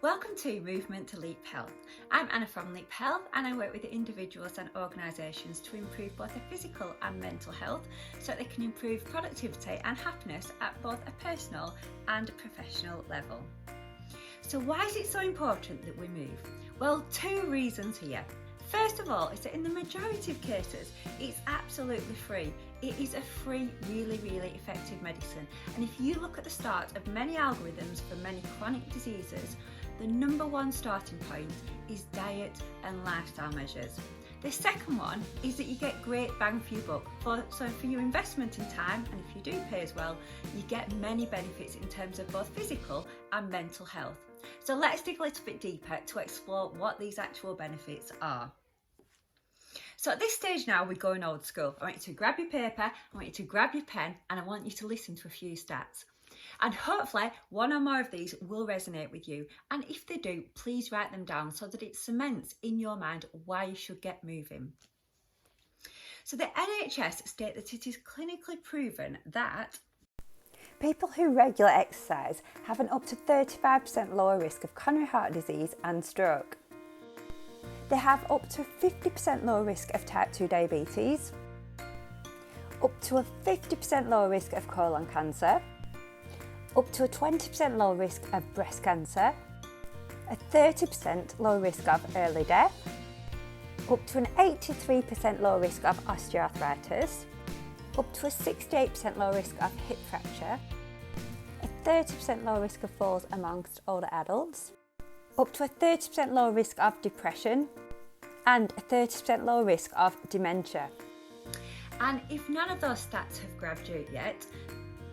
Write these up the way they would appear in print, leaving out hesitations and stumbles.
Welcome to Movement to Leap Health. I'm Anna from Leap Health and I work with individuals and organisations to improve both their physical and mental health so that they can improve productivity and happiness at both a personal and professional level. So why is it so important that we move? Well, two reasons here. First of all, is that in the majority of cases, it's absolutely free. It is a free, really effective medicine. And if you look at the start of many algorithms for many chronic diseases, the number one starting point is diet and lifestyle measures. The second one is that you get great bang for your buck. So for your investment in time, and if you do pay as well, you get many benefits in terms of both physical and mental health. So let's dig a little bit deeper to explore what these actual benefits are. So at this stage now, we're going old school. I want you to grab your paper, I want you to grab your pen, and I want you to listen to a few stats. And hopefully one or more of these will resonate with you. And if they do, please write them down so that it cements in your mind why you should get moving. So the NHS state that it is clinically proven that people who regularly exercise have an up to 35% lower risk of coronary heart disease and stroke. They have up to 50% lower risk of type 2 diabetes, up to a 50% lower risk of colon cancer, up to a 20% lower risk of breast cancer, a 30% lower risk of early death, up to an 83% lower risk of osteoarthritis, up to a 68% lower risk of hip fracture, a 30% lower risk of falls amongst older adults, up to a 30% lower risk of depression, and a 30% lower risk of dementia. And if none of those stats have grabbed you yet,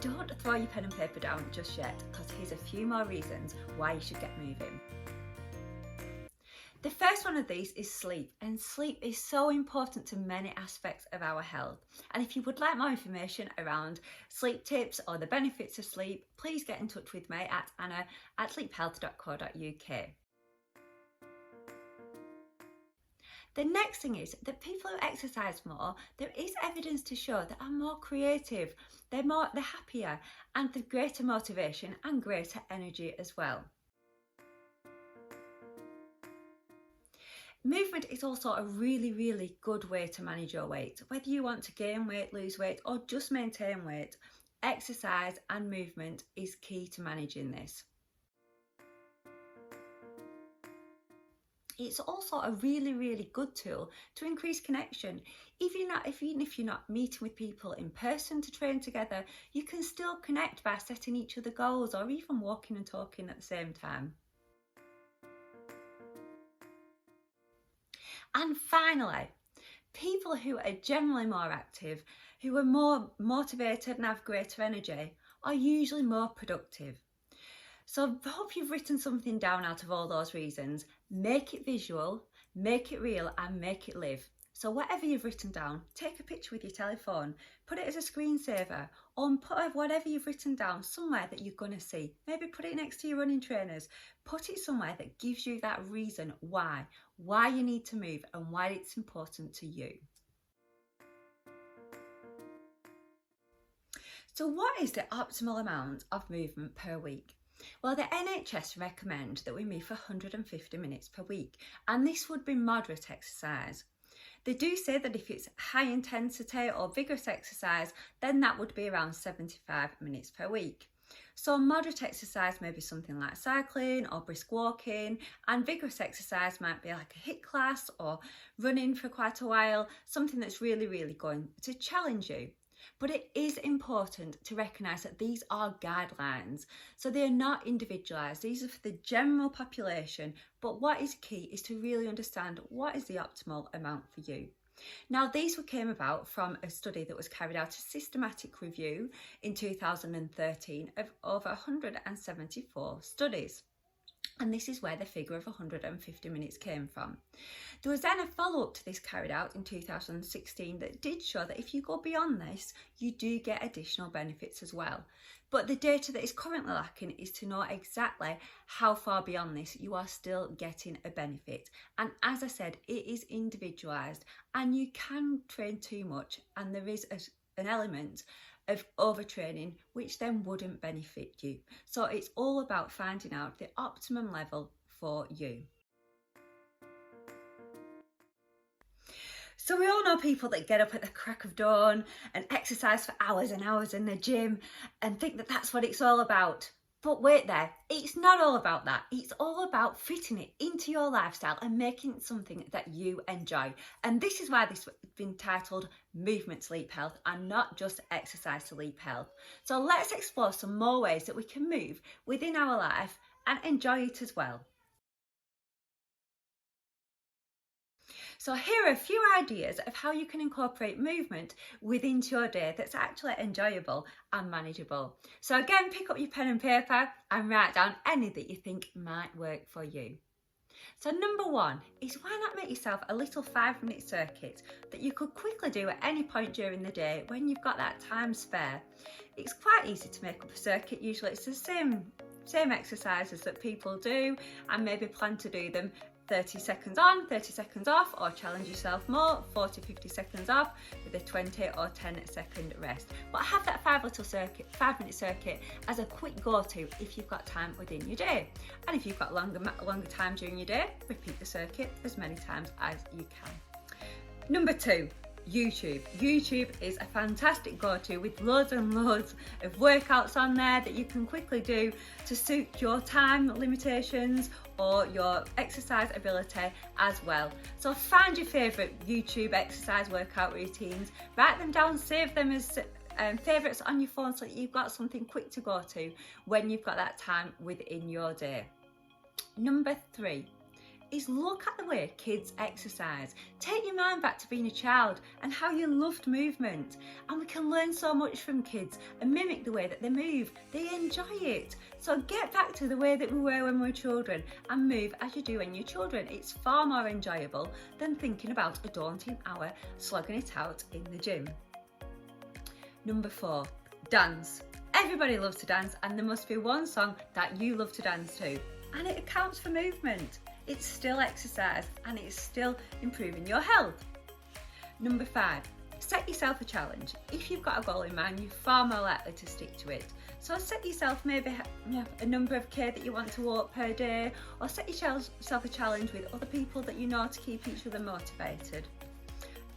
don't throw your pen and paper down just yet, because here's a few more reasons why you should get moving. The first one of these is sleep, and sleep is so important to many aspects of our health. And if you would like more information around sleep tips or the benefits of sleep, please get in touch with me at anna@leaphealth.co.uk. The next thing is that people who exercise more, there is evidence to show that are more creative, they're happier, and they've greater motivation and greater energy as well. Movement is also a really good way to manage your weight. Whether you want to gain weight, lose weight, or just maintain weight, exercise and movement is key to managing this. It's also a really good tool to increase connection. Even if you're not meeting with people in person to train together, you can still connect by setting each other goals or even walking and talking at the same time. And finally, people who are generally more active, who are more motivated and have greater energy, are usually more productive. So I hope you've written something down out of all those reasons. Make it visual, make it real, and make it live. So whatever you've written down, take a picture with your telephone, put it as a screensaver, or put whatever you've written down somewhere that you're going to see. Maybe put it next to your running trainers. Put it somewhere that gives you that reason why you need to move and why it's important to you. So what is the optimal amount of movement per week? Well, the NHS recommend that we move for 150 minutes per week, and this would be moderate exercise. They do say that if it's high intensity or vigorous exercise, then that would be around 75 minutes per week. So moderate exercise may be something like cycling or brisk walking, and vigorous exercise might be like a HIIT class or running for quite a while, something that's really going to challenge you. But it is important to recognise that these are guidelines, so they are not individualised. These are for the general population, but what is key is to really understand what is the optimal amount for you. Now, these came about from a study that was carried out, a systematic review in 2013 of over 174 studies. And this is where the figure of 150 minutes came from. There was then a follow-up to this carried out in 2016 that did show that if you go beyond this, you do get additional benefits as well. But the data that is currently lacking is to know exactly how far beyond this you are still getting a benefit. And as I said, it is individualised, and you can train too much, and there is an element of overtraining, which then wouldn't benefit you. So it's all about finding out the optimum level for you. So we all know people that get up at the crack of dawn and exercise for hours and hours in the gym and think that that's what it's all about. But wait there, it's not all about that. It's all about fitting it into your lifestyle and making it something that you enjoy. And this is why this has been titled Movement to Leap Health and not just Exercise to Leap Health. So let's explore some more ways that we can move within our life and enjoy it as well. So here are a few ideas of how you can incorporate movement within your day that's actually enjoyable and manageable. So again, pick up your pen and paper and write down any that you think might work for you. So number one is, why not make yourself a little 5-minute circuit that you could quickly do at any point during the day when you've got that time spare. It's quite easy to make up a circuit. Usually it's the same exercises that people do, and maybe plan to do them 30 seconds on, 30 seconds off, or challenge yourself more, 40-50 seconds off with a 20 or 10-second rest. But have that 5-minute circuit as a quick go-to if you've got time within your day. And if you've got longer time during your day, repeat the circuit as many times as you can. Number two, YouTube. YouTube is a fantastic go-to with loads and loads of workouts on there that you can quickly do to suit your time limitations or your exercise ability as well. So find your favourite YouTube exercise workout routines, write them down, save them as favourites on your phone so that you've got something quick to go to when you've got that time within your day. Number three is look at the way kids exercise. Take your mind back to being a child and how you loved movement. And we can learn so much from kids and mimic the way that they move. They enjoy it. So get back to the way that we were when we were children and move as you do when you're children. It's far more enjoyable than thinking about a daunting hour slogging it out in the gym. Number four, dance. Everybody loves to dance, and there must be one song that you love to dance to. And it accounts for movement. It's still exercise and it's still improving your health. Number five, set yourself a challenge. If you've got a goal in mind, you're far more likely to stick to it. So set yourself maybe a number of K that you want to walk per day, or set yourself a challenge with other people that you know to keep each other motivated.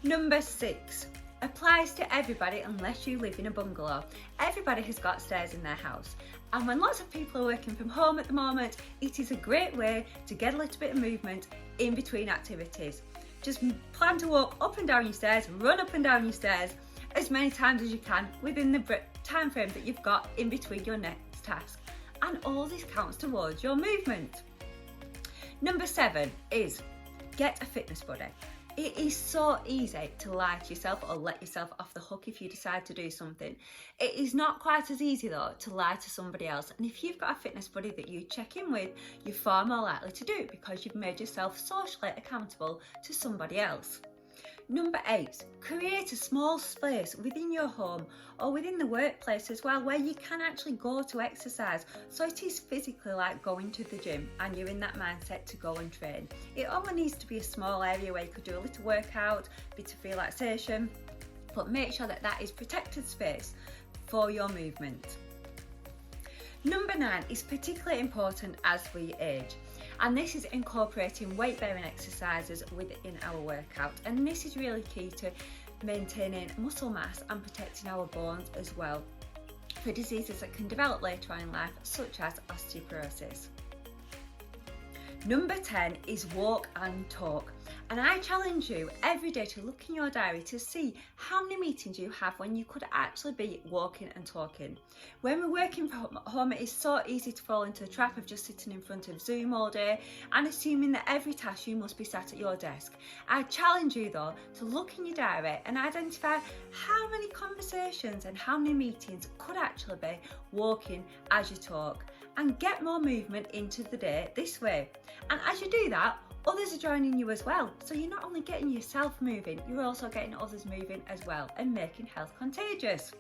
Number six, applies to everybody unless you live in a bungalow. Everybody has got stairs in their house. And when lots of people are working from home at the moment, it is a great way to get a little bit of movement in between activities. Just plan to walk up and down your stairs, run up and down your stairs as many times as you can within the time frame that you've got in between your next task. And all this counts towards your movement. Number seven is get a fitness buddy. It is so easy to lie to yourself or let yourself off the hook if you decide to do something. It is not quite as easy though to lie to somebody else, and if you've got a fitness buddy that you check in with, you're far more likely to do it because you've made yourself socially accountable to somebody else. Number eight, create a small space within your home or within the workplace as well where you can actually go to exercise. So it is physically like going to the gym and you're in that mindset to go and train. It only needs to be a small area where you could do a little workout, a bit of relaxation, but make sure that that is protected space for your movement. Number nine is particularly important as we age. And this is incorporating weight-bearing exercises within our workout. And this is really key to maintaining muscle mass and protecting our bones as well for diseases that can develop later on in life, such as osteoporosis. Number 10 is walk and talk. And I challenge you every day to look in your diary to see how many meetings you have when you could actually be walking and talking. When we're working from home, it is so easy to fall into the trap of just sitting in front of Zoom all day and assuming that every task you must be sat at your desk. I challenge you though to look in your diary and identify how many conversations and how many meetings could actually be walking as you talk, and get more movement into the day this way. And as you do that, others are joining you as well. So you're not only getting yourself moving, you're also getting others moving as well and making health contagious.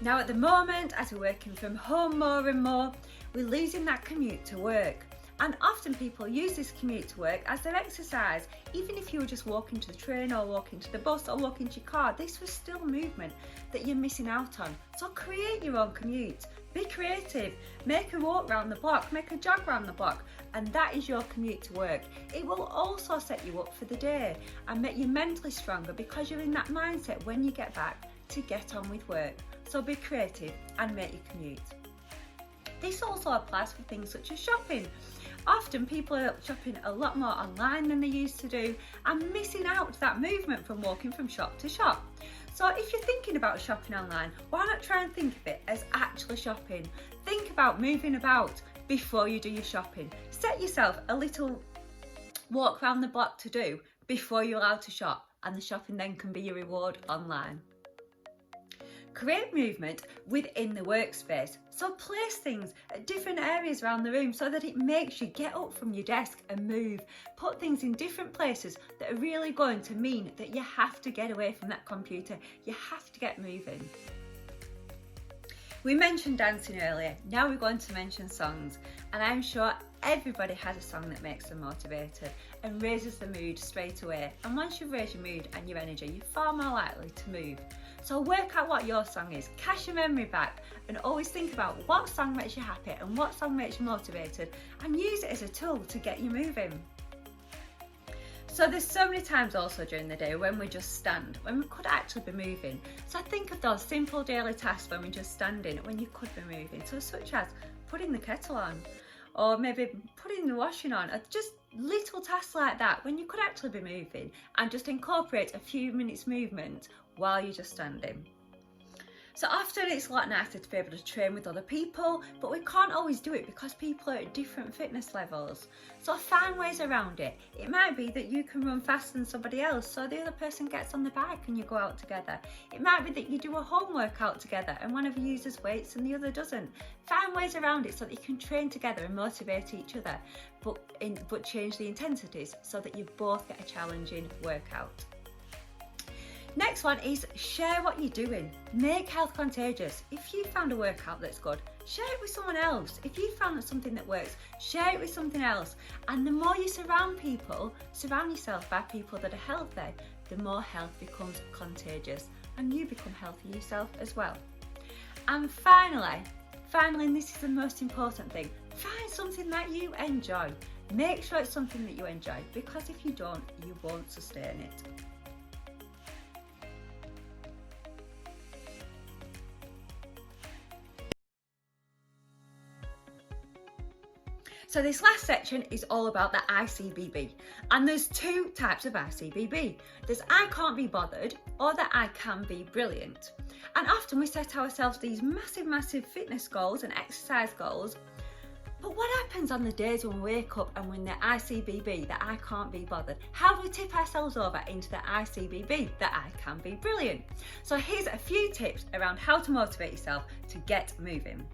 Now at the moment, as we're working from home more and more, we're losing that commute to work. And often people use this commute to work as their exercise. Even if you were just walking to the train or walking to the bus or walking to your car, this was still movement that you're missing out on. So create your own commute. Be creative. Make a walk round the block, make a jog round the block, and that is your commute to work. It will also set you up for the day and make you mentally stronger because you're in that mindset when you get back to get on with work. So be creative and make your commute. This also applies for things such as shopping. Often people are shopping a lot more online than they used to do and missing out that movement from walking from shop to shop. So if you're thinking about shopping online, why not try and think of it as actually shopping? Think about moving about before you do your shopping. Set yourself a little walk around the block to do before you're allowed to shop, and the shopping then can be your reward online. Create movement within the workspace. So place things at different areas around the room so that it makes you get up from your desk and move. Put things in different places that are really going to mean that you have to get away from that computer. You have to get moving. We mentioned dancing earlier, now we're going to mention songs, and I'm sure everybody has a song that makes them motivated and raises the mood straight away. And once you've raised your mood and your energy, you're far more likely to move. So work out what your song is, cast your memory back, and always think about what song makes you happy and what song makes you motivated, and use it as a tool to get you moving. So there's so many times also during the day when we just stand, when we could actually be moving. So think of those simple daily tasks when we're just standing, when you could be moving. So such as putting the kettle on, or maybe putting the washing on, or just little tasks like that when you could actually be moving, and just incorporate a few minutes movement while you're just standing. So often it's a lot nicer to be able to train with other people, but we can't always do it because people are at different fitness levels. So find ways around it. It might be that you can run faster than somebody else, so the other person gets on the bike and you go out together. It might be that you do a home workout together and one of you uses weights and the other doesn't. Find ways around it so that you can train together and motivate each other, but change the intensities so that you both get a challenging workout. Next one is share what you're doing. Make health contagious. If you found a workout that's good, share it with someone else. If you found something that works, share it with something else. And the more you surround yourself by people that are healthy, the more health becomes contagious and you become healthy yourself as well. And finally, and this is the most important thing, find something that you enjoy. Make sure it's something that you enjoy, because if you don't, you won't sustain it. So this last section is all about the ICBB, and there's two types of ICBB. There's I can't be bothered, or that I can be brilliant. And often we set ourselves these massive fitness goals and exercise goals, but what happens on the days when we wake up and we're in the ICBB, that I can't be bothered? How do we tip ourselves over into the ICBB, that I can be brilliant? So here's a few tips around how to motivate yourself to get moving.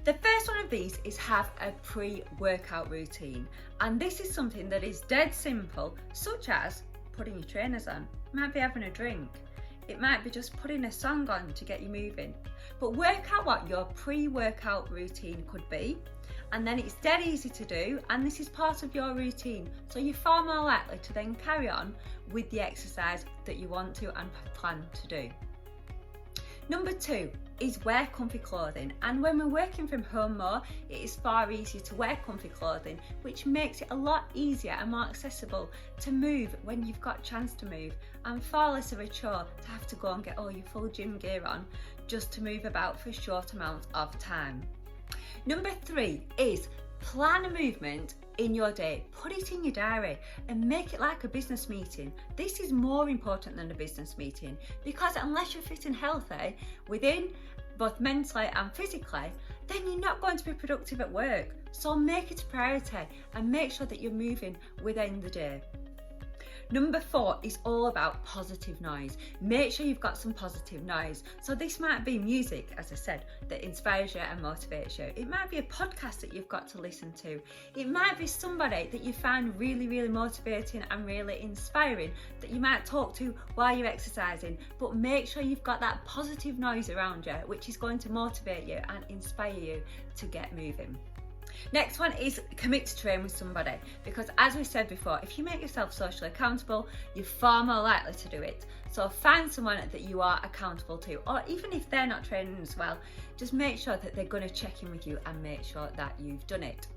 The first one of these is have a pre-workout routine, and this is something that is dead simple, such as putting your trainers on. It might be having a drink, it might be just putting a song on to get you moving, but work out what your pre-workout routine could be, and then it's dead easy to do, and this is part of your routine, so you're far more likely to then carry on with the exercise that you want to and plan to do. Number 2 is wear comfy clothing, and when we're working from home more, it is far easier to wear comfy clothing, which makes it a lot easier and more accessible to move when you've got a chance to move, and far less of a chore to have to go and get all your full gym gear on just to move about for a short amount of time. Number 3 is plan a movement in your day. Put it in your diary and make it like a business meeting. This is more important than a business meeting, because unless you're fit and healthy within both mentally and physically, then you're not going to be productive at work. So make it a priority and make sure that you're moving within the day. Number 4 is all about positive noise. Make sure you've got some positive noise. So this might be music, as I said, that inspires you and motivates you. It might be a podcast that you've got to listen to. It might be somebody that you find really motivating and really inspiring that you might talk to while you're exercising. But make sure you've got that positive noise around you, which is going to motivate you and inspire you to get moving. Next one is commit to train with somebody, because as we said before, if you make yourself socially accountable, you're far more likely to do it. So find someone that you are accountable to, or even if they're not training as well, just make sure that they're going to check in with you and make sure that you've done it.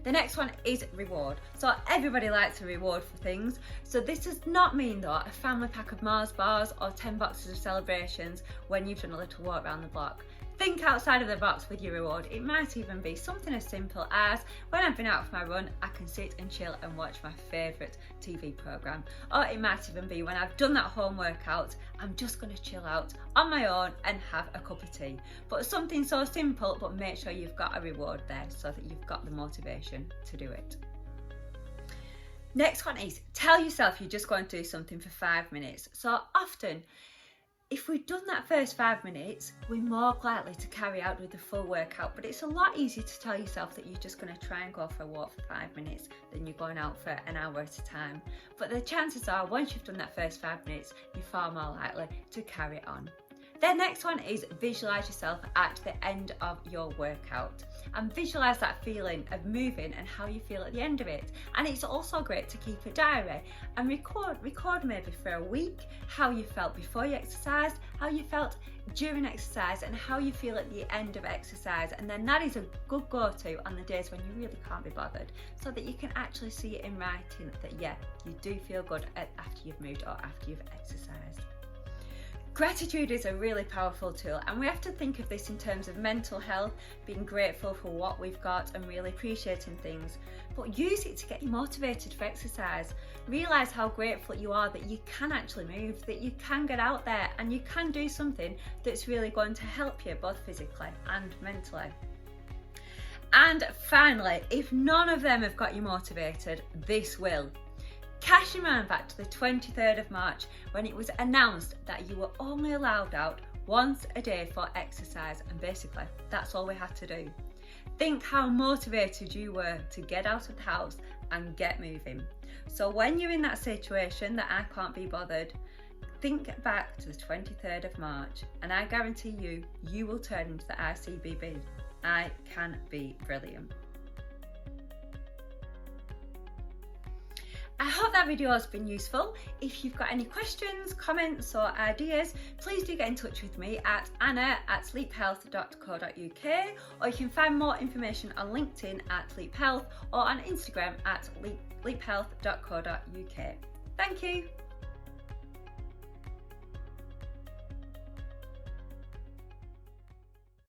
The next one is reward. So everybody likes a reward for things. So this does not mean though a family pack of Mars bars or 10 boxes of celebrations when you've done a little walk around the block. Think outside of the box with your reward. It might even be something as simple as, when I've been out for my run, I can sit and chill and watch my favourite TV programme. Or it might even be, when I've done that home workout, I'm just going to chill out on my own and have a cup of tea. But something so simple, but make sure you've got a reward there so that you've got the motivation to do it. Next one is, tell yourself you're just going to do something for 5 minutes. So often, if we've done that first 5 minutes, we're more likely to carry out with the full workout, but it's a lot easier to tell yourself that you're just going to try and go for a walk for 5 minutes than you're going out for an hour at a time. But the chances are, once you've done that first 5 minutes, you're far more likely to carry it on. The next one is visualise yourself at the end of your workout, and visualise that feeling of moving and how you feel at the end of it. And it's also great to keep a diary and record maybe for a week how you felt before you exercised, how you felt during exercise, and how you feel at the end of exercise. And then that is a good go-to on the days when you really can't be bothered, so that you can actually see it in writing that yeah, you do feel good after you've moved or after you've exercised. Gratitude is a really powerful tool, and we have to think of this in terms of mental health, being grateful for what we've got and really appreciating things. But use it to get you motivated for exercise. Realise how grateful you are that you can actually move, that you can get out there and you can do something that's really going to help you both physically and mentally. And finally, if none of them have got you motivated, this will. Cast your mind back to the 23rd of March when it was announced that you were only allowed out once a day for exercise, and basically that's all we had to do. Think how motivated you were to get out of the house and get moving. So when you're in that situation that I can't be bothered, think back to the 23rd of March and I guarantee you will turn into the ICBB. I can be brilliant. I hope that video has been useful. If you've got any questions, comments or ideas, please do get in touch with me at anna@leaphealth.co.uk, or you can find more information on LinkedIn at Leap Health or on Instagram at leaphealth.co.uk. Thank you.